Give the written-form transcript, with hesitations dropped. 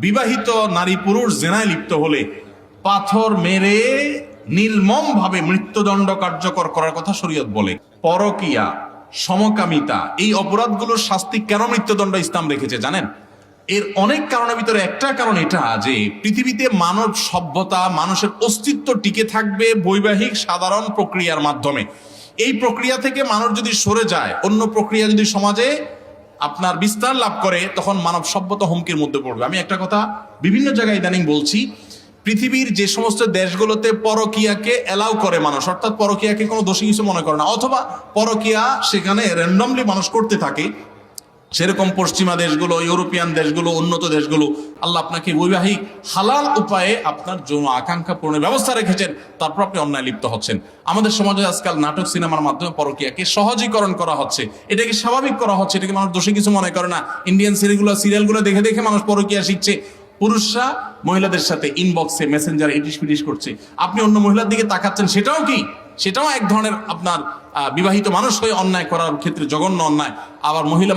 বিবাহিত নারী পুরুষ জেনায় লিপ্ত হলে পাথর মেরে নির্মম ভাবে মৃত্যুদণ্ড কার্যকর করার কথা শরীয়ত বলে। পরকিয়া, সমকামিতা, এই অপরাধগুলোর শাস্তি কেন মৃত্যুদণ্ড ইসলাম রেখেছে জানেন? এর অনেক কারণের ভিতরে একটা কারণ এটা যে পৃথিবীতে মানব সভ্যতা, মানুষের অস্তিত্ব টিকে থাকবে বৈবাহিক সাধারণ প্রক্রিয়ার মাধ্যমে। এই প্রক্রিয়া থেকে মানুষ যদি সরে যায়, অন্য প্রক্রিয়া যদি সমাজে আপনার বিস্তার লাভ করে, তখন মানব সভ্যতা হুমকির মধ্যে পড়বে। আমি একটা কথা বিভিন্ন জায়গায় ইদানিং বলছি, পৃথিবীর যে সমস্ত দেশগুলোতে পরকিয়াকে অ্যালাউ করে মানুষ, অর্থাৎ পরকিয়াকে কোনো দোষী কিছু মনে করে না, অথবা পরকিয়া সেখানে র্যান্ডমলি মানুষ করতে থাকে, সেরকম পশ্চিমা দেশগুলো, ইউরোপিয়ান দেশগুলো, উন্নত দেশগুলো আল্লাহ আপনাকে বৈবাহিক হালাল উপায়ে আপনার যৌন আকাঙ্ক্ষা পূরণের ব্যবস্থা রেখেছেন, তারপর আপনি অন্যায় লিপ্ত হচ্ছেন। আমাদের সমাজে আজকাল নাটক সিনেমার মাধ্যমে পরকীয়াকে সহজীকরণ করা হচ্ছে, এটাকে স্বাভাবিক করা হচ্ছে, এটাকে মানুষ দোষী কিছু মনে করে না। ইন্ডিয়ান সিরিয়ালগুলো দেখে দেখে মানুষ পরকীয়া শিখছে। পুরুষরা মহিলাদের সাথে ইনবক্সে, মেসেঞ্জারে ইটিস পিটিস করছে, আপনি অন্য মহিলার দিকে তাকাচ্ছেন, সেটাও কি? সেটাও এক ধরনের আপনার বিবাহিত মানুষ হয়ে অন্যায় করার ক্ষেত্রে জঘন্য অন্যায়। আবার মহিলা